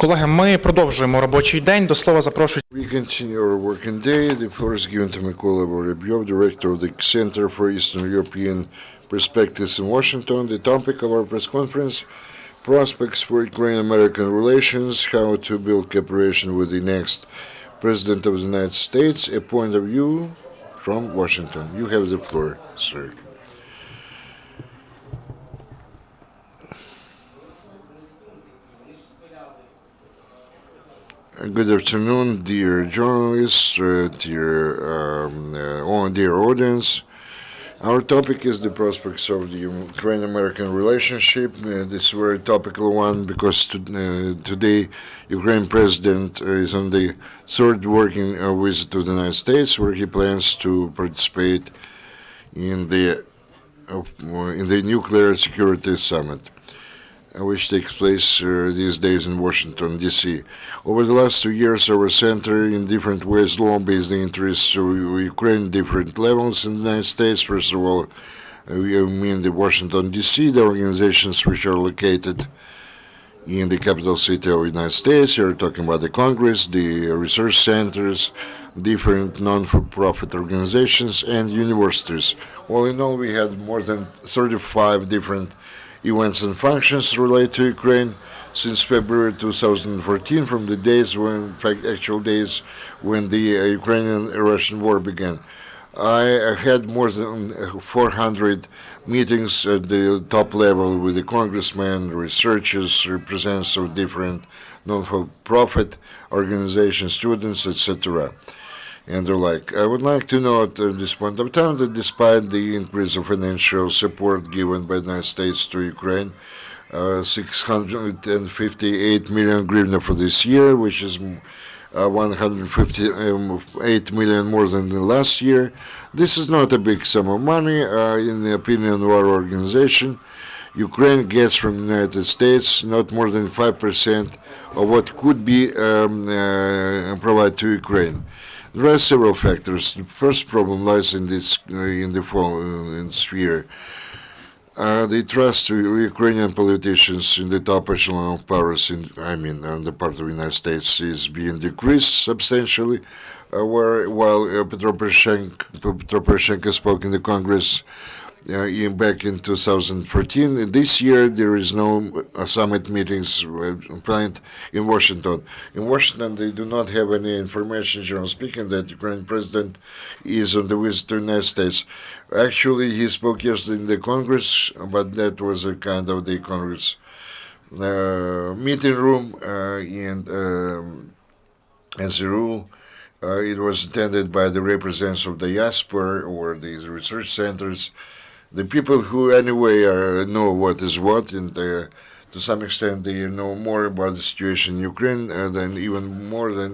Колеги, ми продовжуємо робочий день. До слова запрошую. We continue our working day. The floor is given to Mykola, Vorobiov, director of the Center for Eastern European Perspectives in Washington. The topic of our press conference: prospects for Ukrainian-American relations, how to build cooperation with the next President of the United States, a point of view from Washington. You have the floor, sir. Good afternoon, dear journalists, dear audience. Our topic is the prospects of the Ukrainian-American relationship. This is a very topical one because today Ukraine President is on the third working visit to the United States, where he plans to participate in the Nuclear Security Summit, which takes place these days in Washington, D.C. Over the last 2 years, our center in different ways lobbies the interests of Ukraine at different levels in the United States. First of all, we mean the Washington, D.C., the organizations which are located in the capital city of the United States. You're talking about the Congress, the research centers, different non-for-profit organizations, and universities. All in all, we had more than 35 different events and functions related to Ukraine since February 2014, from the actual days when the Ukrainian-Russian war began. I had more than 400 meetings at the top level with the congressmen, researchers, representatives of different non-for-profit organizations, students, etc. and the like. I would like to note at this point of time that despite the increase of financial support given by the United States to Ukraine, 658 million hryvnia for this year, which is 158 million more than the last year. This is not a big sum of money. In the opinion of our organization, Ukraine gets from the United States not more than 5% of what could be provided to Ukraine. There are several factors. The first problem lies in the following sphere. The trust of Ukrainian politicians in the top echelon of powers, on the part of the United States, is being decreased substantially. While Petro Poroshenko spoke in the Congress back in 2014. This year, there is no summit meetings planned in Washington. In Washington, they do not have any information, generally speaking, that the Ukrainian president is on the visit to the United States. Actually, he spoke yesterday in the Congress, but that was a kind of the Congress meeting room, and as a rule, it was attended by the representatives of the diaspora or these research centers, the people who anyway know what is what, and to some extent they know more about the situation in Ukraine than even more than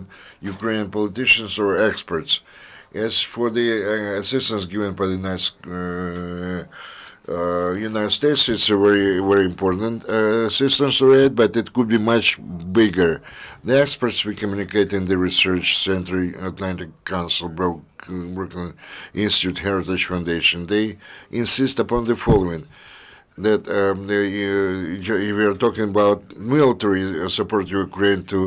Ukrainian politicians or experts. As for the assistance given by the United States, it's a very, very important assistance rate, but it could be much bigger. The experts we communicate in the research center, Atlantic Council, Brooklyn Institute, Heritage Foundation, they insist upon the following: that if we are talking about military support to Ukraine to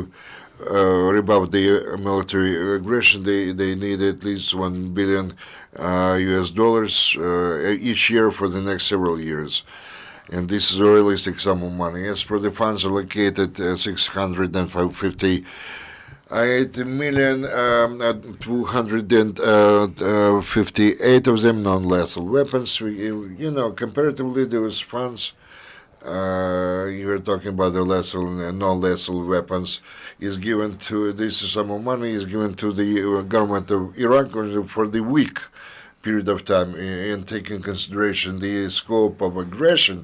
rebuff the military aggression, they need at least $1 billion US dollars each year for the next several years. And this is a realistic sum of money. As for the funds allocated, 658 of them non-lethal weapons. Comparatively, those funds, you're talking about the lethal and non-lethal weapons, is given to, this sum of money is given to the government of Iraq for the week period of time, and taking into consideration the scope of aggression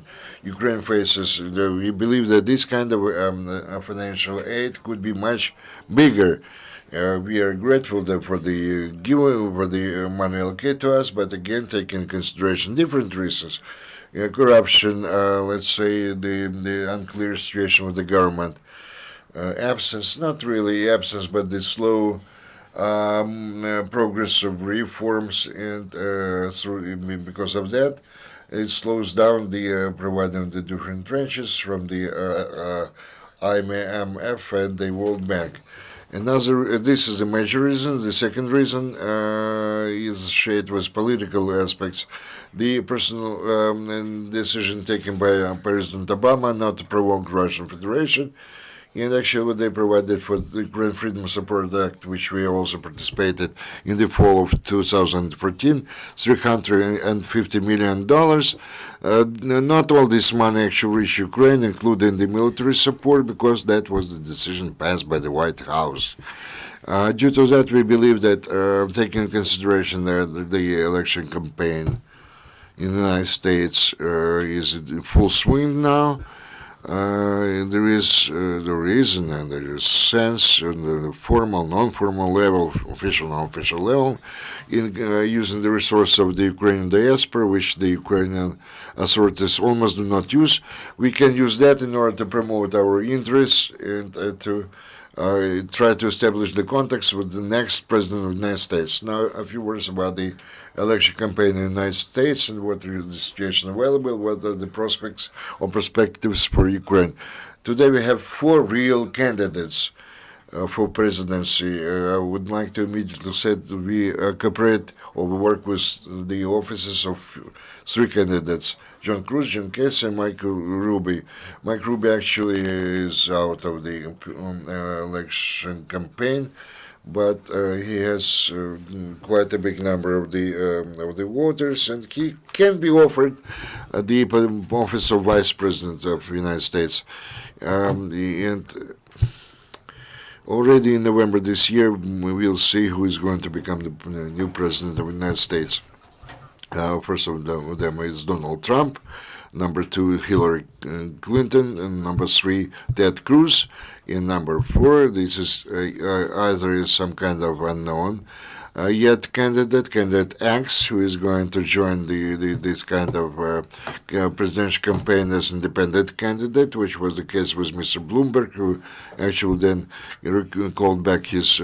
Ukraine faces. We believe that this kind of financial aid could be much bigger. We are grateful for the money allocated to us, but again, taking into consideration different reasons. Corruption, let's say the unclear situation with the government, absence, not really absence, but the slow progress of reforms, and because of that, it slows down the providing the different tranches from the IMF and the World Bank. This is the major reason. The second reason is shaded with political aspects. The personal decision taken by President Obama not to provoke Russian Federation, and actually what they provided for the Ukraine Freedom Support Act, which we also participated in the fall of 2014, $350 million. Not all this money actually reached Ukraine, including the military support, because that was the decision passed by the White House. Due to that, we believe that taking into consideration that the election campaign in the United States is in full swing now, there is the reason and there is sense on the formal, non-formal level, official, non-official level, in using the resource of the Ukrainian diaspora, which the Ukrainian authorities almost do not use. We can use that in order to promote our interests and to try to establish the contacts with the next president of the United States. Now, a few words about the election campaign in the United States and what is the situation available, what are the prospects or perspectives for Ukraine. Today we have 4 real candidates for presidency. I would like to immediately say that we cooperate or we work with the offices of 3 candidates, John Cruz, John Casey, and Mike Ruby. Mike Ruby actually is out of the election campaign, but he has quite a big number of the voters, and he can be offered the office of Vice President of the United States. And already in November this year, we will see who is going to become the new president of the United States. First of them is Donald Trump, number 2, Hillary Clinton, and number 3, Ted Cruz. In number 4, this is either some kind of unknown yet candidate X, who is going to join this kind of presidential campaign as independent candidate, which was the case with Mr. Bloomberg, who actually then called back his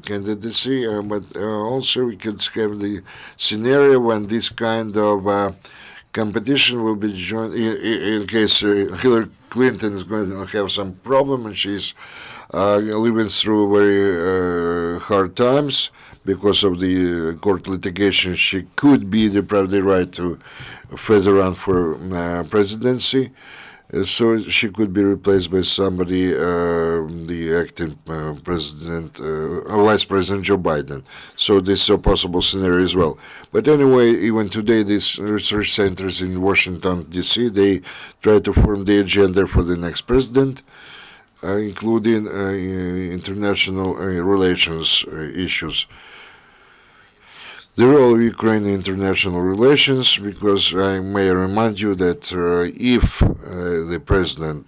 candidacy. But also we could have the scenario when this kind of competition will be joined in case Hillary Clinton is going to have some problem and she's living through very hard times because of the court litigation. She could be the right to further run for presidency. So she could be replaced by somebody, the acting president, Vice President Joe Biden. So this is a possible scenario as well. But anyway, even today, these research centers in Washington, D.C., they try to form the agenda for the next president, including international relations issues. The role of Ukraine in international relations, because I may remind you that if the President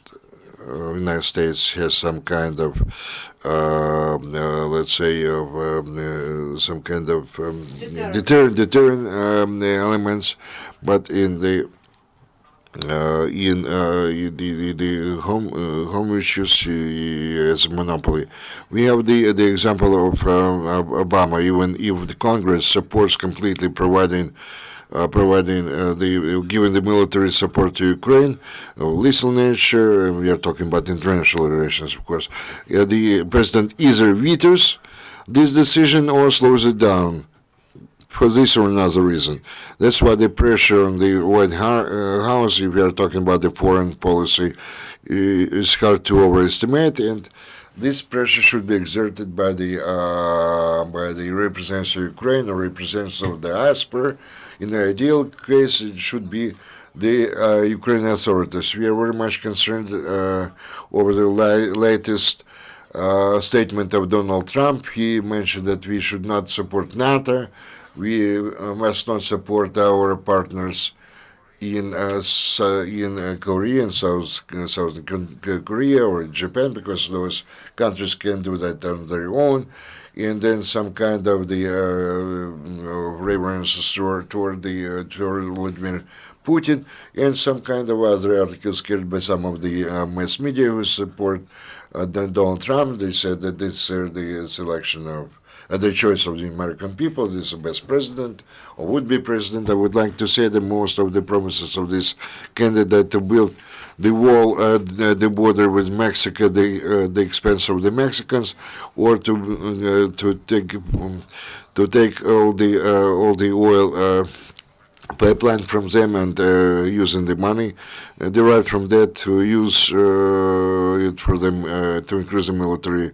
of the United States has some kind of, let's say, some kind of deterrent elements, but in the home issues as a monopoly. We have the example of Obama. Even if the Congress supports completely giving the military support to Ukraine, of lethal nature, and we are talking about international relations, of course, the president either vetoes this decision or slows it down for this or another reason. That's why the pressure on the White House, if we are talking about the foreign policy, is hard to overestimate, and this pressure should be exerted by the representatives of Ukraine or representatives of the diaspora. In the ideal case, it should be the Ukrainian authorities. We are very much concerned over the latest statement of Donald Trump. He mentioned that we should not support NATO. We must not support our partners in Korea and Southern Korea or in Japan, because those countries can do that on their own. And then some kind of the reverence toward Vladimir Putin, and some kind of other articles carried by some of the mass media who support Donald Trump. They said that this is the selection of the choice of the American people. This is the best president or would be president. I would like to say that most of the promises of this candidate to build the wall, the border with Mexico, the expense of the Mexicans, or to take all the oil pipeline from them and using the money derived from that to use it for them to increase the military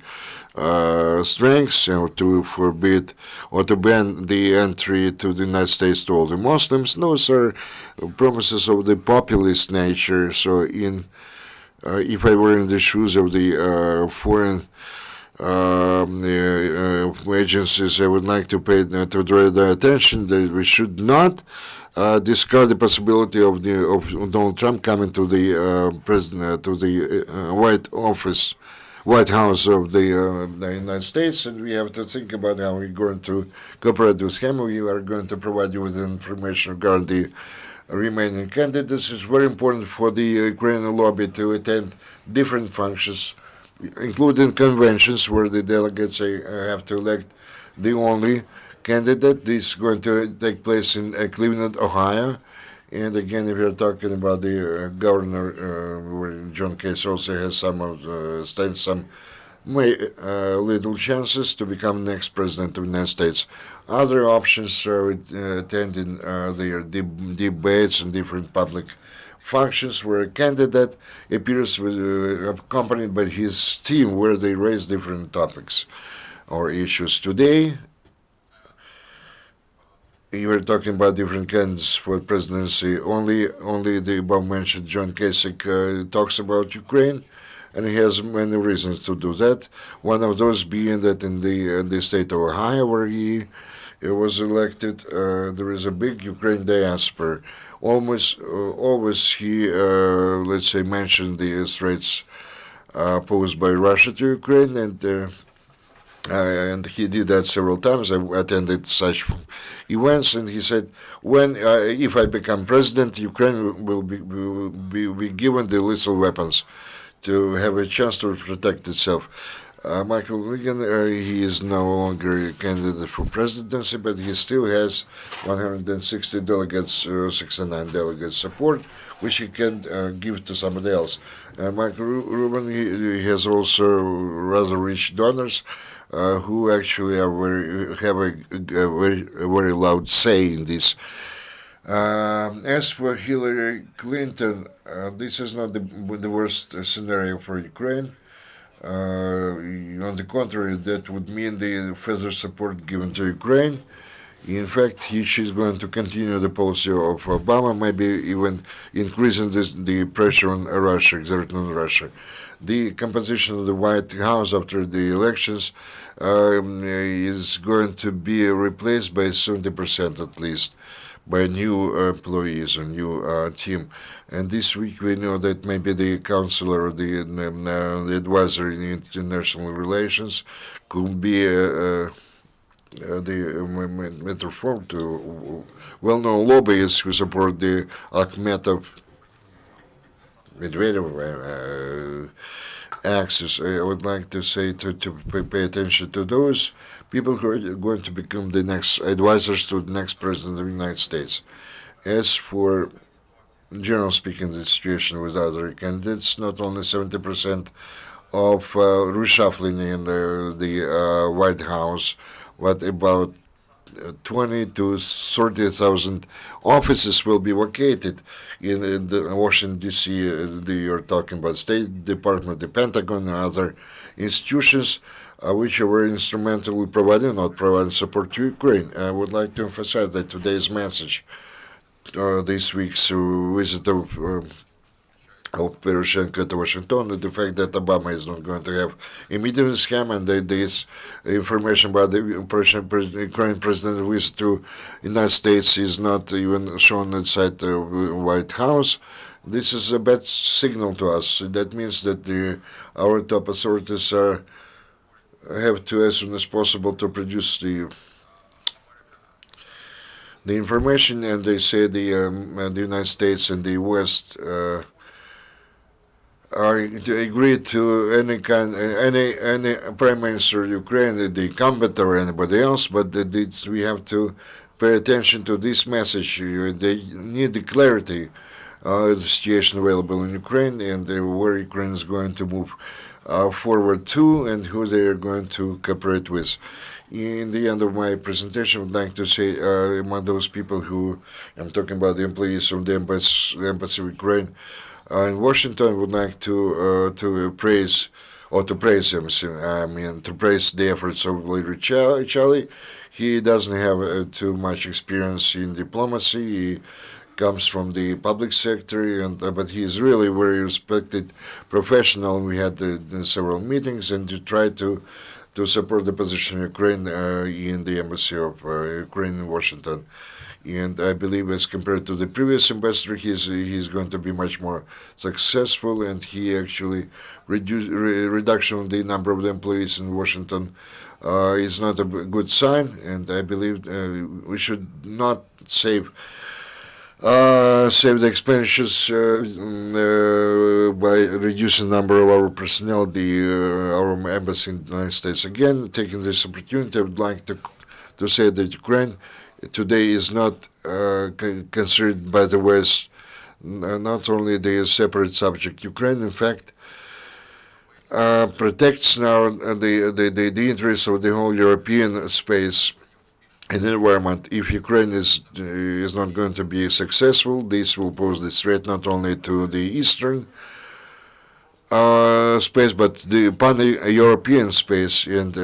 strengths, or to forbid or to ban the entry to the United States to all the Muslims. Those are promises of the populist nature. So, if I were in the shoes of the foreign agencies, I would like to draw the attention that we should not discard the possibility of Donald Trump coming to the president to the White House of the United States, and we have to think about how we're going to cooperate with him. We are going to provide you with information regarding the remaining candidates. It's very important for the Ukrainian lobby to attend different functions, including conventions where the delegates have to elect the only candidate. This is going to take place in Cleveland, Ohio. And again, if you're talking about the governor, where John Case also has some little chances to become the next president of the United States. Other options are attending their debates and different public functions where a candidate appears accompanied by his team, where they raise different topics or issues. Today, you were talking about different candidates for presidency. Only the above-mentioned John Kasich talks about Ukraine, and he has many reasons to do that. One of those being that in the state of Ohio, where he was elected, there is a big Ukraine diaspora. Always he, let's say, mentioned the threats posed by Russia to Ukraine, and he did that several times. I attended such events, and he said, if I become president, Ukraine will be given the lethal weapons to have a chance to protect itself. Michael Reagan, he is no longer a candidate for presidency, but he still has 160 delegates, 69 delegates support, which he can give to somebody else. Michael Rubin, he has also rather rich donors who actually have a very loud say in this. As for Hillary Clinton, this is not the worst scenario for Ukraine. On the contrary, that would mean the further support given to Ukraine. In fact, she's going to continue the policy of Obama, maybe even increasing the pressure on Russia, exerting on Russia. The composition of the White House after the elections is going to be replaced by 70% at least by new employees or new team. And this week we know that maybe the counselor or the advisor in international relations could be the metaphor to well-known lobbyists who support the Akhmetov Medvedev axis. I would like to say to pay attention to those people who are going to become the next advisors to the next president of the United States. As for general speaking, the situation with other candidates, not only 70% of reshuffling in the White House, but about 20 to 30,000 offices will be vacated in the Washington, D.C. You're talking about State Department, the Pentagon, and other institutions which are very instrumental in providing support to Ukraine. I would like to emphasize that today's message, this week's visit of Poroshenko to Washington, the fact that Obama is not going to have a meeting with him, and this information about the Ukrainian president visit to the United States is not even shown inside the White House. This is a bad signal to us. That means that our top authorities have to, as soon as possible, to produce the information, and they say the United States and the West are agreed to any prime minister of Ukraine, the incumbent or anybody else, but we have to pay attention to this message. They need the clarity the situation available in Ukraine and where Ukraine is going to move forward to and who they are going to cooperate with. In the end of my presentation, I would like to say among those people who I'm talking about the employees from the embassy of Ukraine in Washington, I would like to praise or to praise him. I mean, to praise the efforts of Leader Charlie. He doesn't have too much experience in diplomacy. He comes from the public sector, and but he is really very respected professional. We had several meetings, and to try to support the position of Ukraine in the embassy of Ukraine in Washington. And I believe, as compared to the previous ambassador, he's going to be much more successful. And he actually reduction of the number of the employees in Washington is not a good sign. And I believe we should not save the expenditures by reducing the number of our personnel, our embassy in the United States. Again, taking this opportunity, I would like to say that Ukraine today is not considered by the West not only the separate subject. Ukraine, in fact, protects now the interests of the whole European space and environment. If Ukraine is not going to be successful, this will pose this threat not only to the eastern space but the pan-European space, and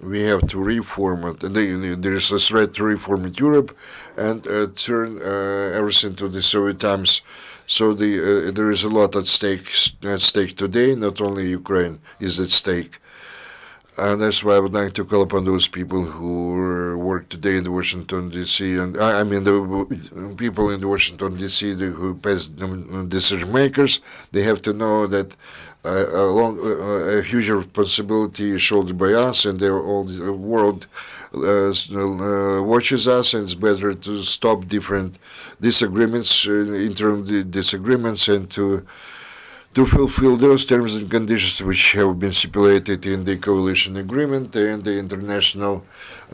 we have to reform it. And there is a threat to reform it Europe and turn everything to the Soviet times. So there is a lot at stake today. Not only Ukraine is at stake. And that's why I would like to call upon those people who work today in the Washington, D.C., and I mean the people in the Washington, D.C., who pass decision makers. They have to know that a huge responsibility is shouldered by us, and all the world watches us, and it's better to stop different disagreements, internal disagreements, and to fulfill those terms and conditions which have been stipulated in the coalition agreement and the international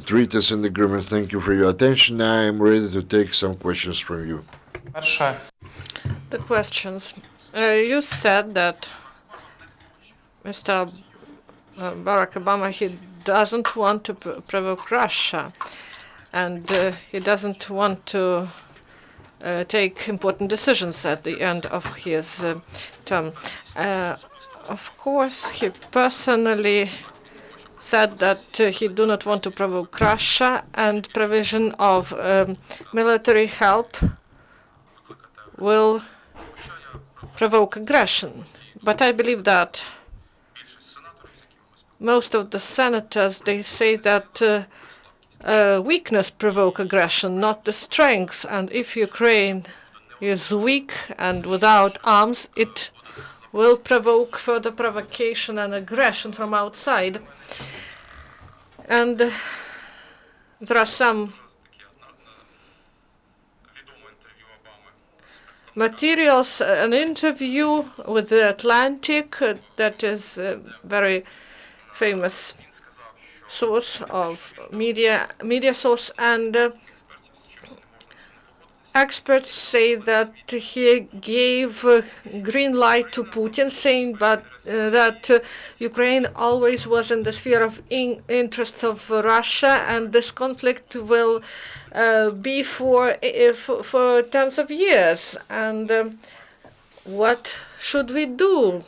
treaties and agreements. Thank you for your attention. I am ready to take some questions from you. Перше, The questions. You said that Mr. Barack Obama, he doesn't want to provoke Russia, and he doesn't want to take important decisions at the end of his term. Of course, he personally said that he do not want to provoke Russia, and provision of military help will provoke aggression. But I believe that most of the senators, they say that weakness provoke aggression, not the strength. And if Ukraine is weak and without arms, it will provoke further provocation and aggression from outside. And there are some materials, an interview with the Atlantic, that is a very famous source of media source, and experts say that he gave green light to Putin, saying that Ukraine always was in the sphere of interests of Russia, and this conflict will be for tens of years. And what should we do?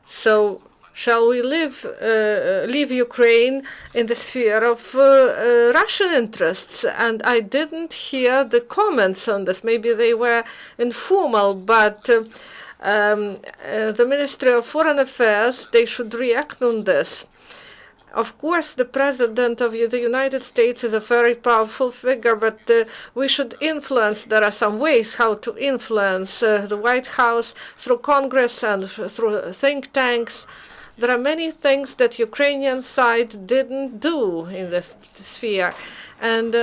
So shall we leave Ukraine in the sphere of Russian interests? And I didn't hear the comments on this. Maybe they were informal, but the Ministry of Foreign Affairs, they should react on this. Of course, the President of the United States is a very powerful figure, but we should influence. There are some ways how to influence the White House through Congress and through think tanks. There are many things that Ukrainian side didn't do in this sphere, and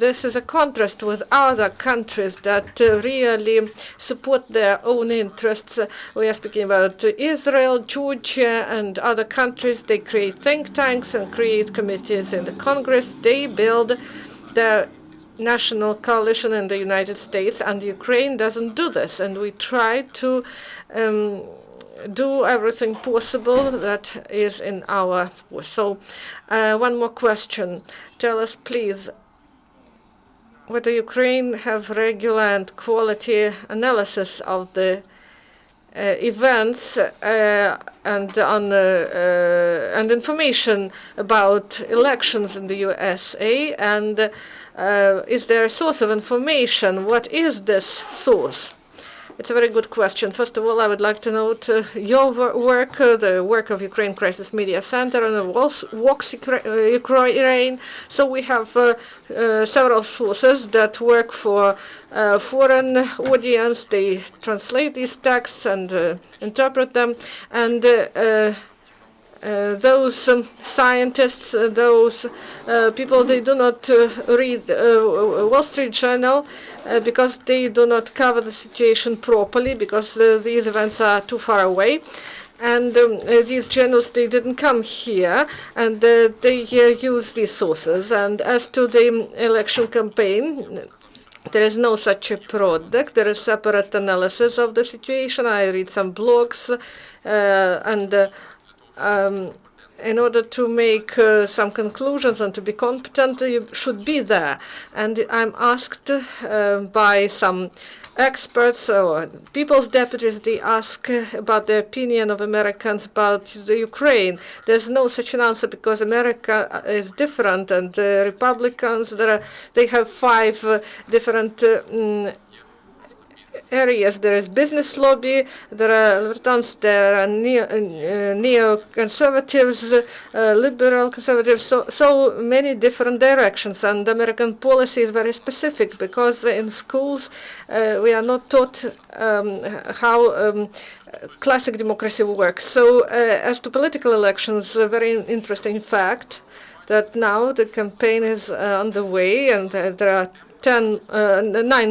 this is a contrast with other countries that really support their own interests. We are speaking about Israel, Georgia, and other countries. They create think tanks and create committees in the Congress. They build their national coalition in the United States, and Ukraine doesn't do this. And we try to do everything possible that is in our force. So one more question. Tell us, please, whether Ukraine have regular and quality analysis of the events and information about elections in the USA, and is there a source of information? What is this source? It's a very good question. First of all, I would like to note your work, the work of Ukraine Crisis Media Center and Vox Ukraine. So we have several sources that work for foreign audience. They translate these texts and interpret them. And those scientists, those people, they do not read Wall Street Journal because they do not cover the situation properly, because these events are too far away. And these journals, they didn't come here, and they use these sources. And as to the election campaign, there is no such a product. There is separate analysis of the situation. I read some blogs and in order to make some conclusions and to be competent, you should be there. And I'm asked by some experts or people's deputies, they ask about the opinion of Americans about the Ukraine. There's no such an answer, because America is different, and the Republicans, they have 5 different areas. There is business lobby, there are libertarians, there are neo-conservatives, liberal conservatives, so many different directions. And American policy is very specific, because in schools we are not taught how classic democracy works. So as to political elections, a very interesting fact that now the campaign is underway, and there are 9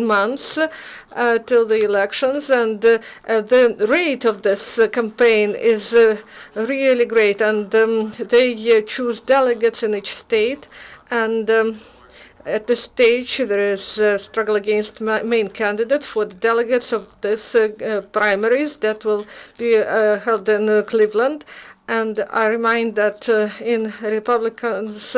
months till the elections, and the rate of this campaign is really great, and they choose delegates in each state, and at this stage there is a struggle against main candidate for the delegates of this primaries that will be held in Cleveland. And I remind that in Republicans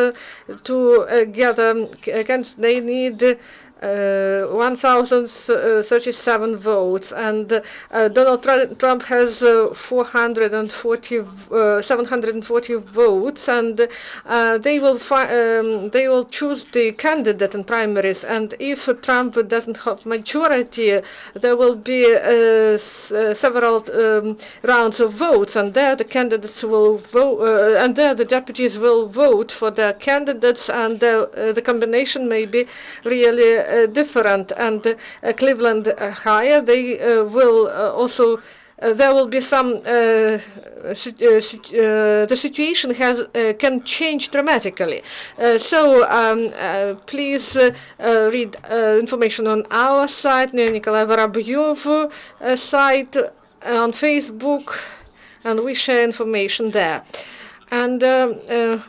to gather against, they need 1,037 votes, and Donald Trump has 740 votes, and they will choose the candidate in primaries. And if Trump doesn't have majority, there will be several rounds of votes, and there the candidates will vote, and there the deputies will vote for their candidates, and the combination may be really different. And Cleveland higher, they will also there will be some the situation can change dramatically. So please read information on our site, Nikolai Vorobiov site on Facebook, and we share information there. And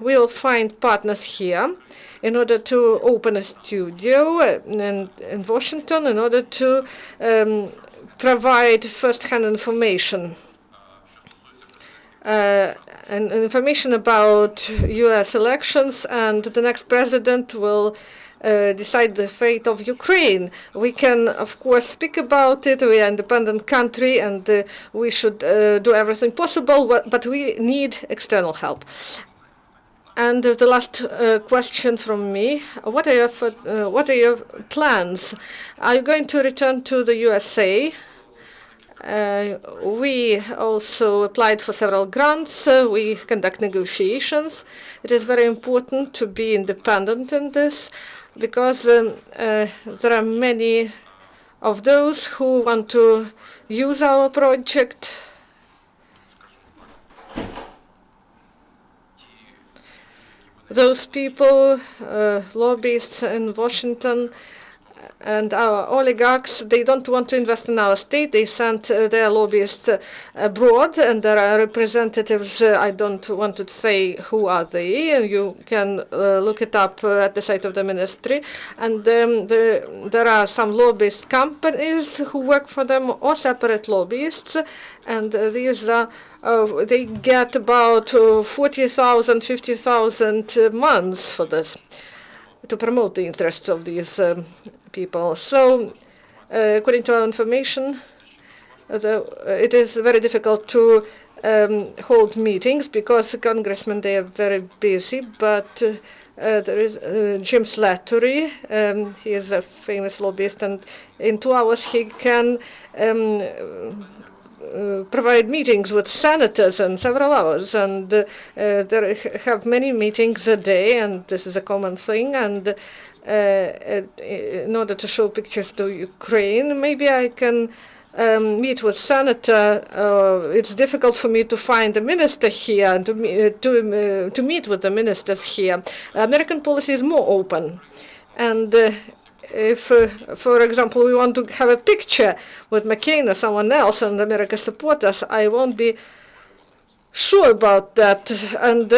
we'll find partners here in order to open a studio in Washington, in order to provide first-hand information. And information about U.S. elections, and the next president will decide the fate of Ukraine. We can, of course, speak about it. We are an independent country, and we should do everything possible, but we need external help. And the last question from me: what are your plans? Are you going to return to the USA? We also applied for several grants. We conduct negotiations. It is very important to be independent in this, because there are many of those who want to use our project. Those people, lobbyists in Washington, And our oligarchs, they don't want to invest in our state. They sent their lobbyists abroad, and there are representatives. I don't want to say who are they. You can look it up at the site of the ministry. And there are some lobbyist companies who work for them, or separate lobbyists. And these are, they get about 40,000, 50,000 months for this, to promote the interests of these people. So, according to our information, it is very difficult to hold meetings because the congressmen, they are very busy. But there is Jim Slattery. He is a famous lobbyist, and in 2 hours he can provide meetings with senators in several hours, and they have many meetings a day, and this is a common thing. And in order to show pictures to Ukraine, maybe I can meet with senator. It's difficult for me to find a minister here and to meet with the ministers here. American policy is more open, and if, for example, we want to have a picture with McCain or someone else and America support us, I won't be sure about that. And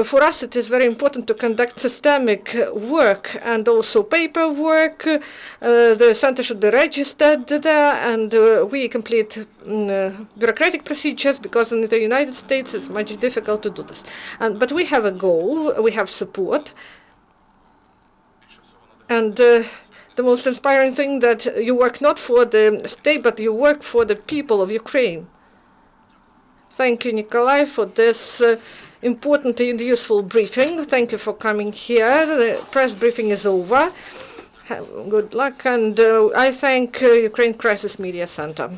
for us, it is very important to conduct systemic work and also paperwork. The center should be registered there, and we complete bureaucratic procedures, because in the United States it's much difficult to do this. But we have a goal, we have support. And the most inspiring thing that you work not for the state, but you work for the people of Ukraine. Thank you, Nikolai, for this important and useful briefing. Thank you for coming here. The press briefing is over. Good luck, and I thank Ukraine Crisis Media Center.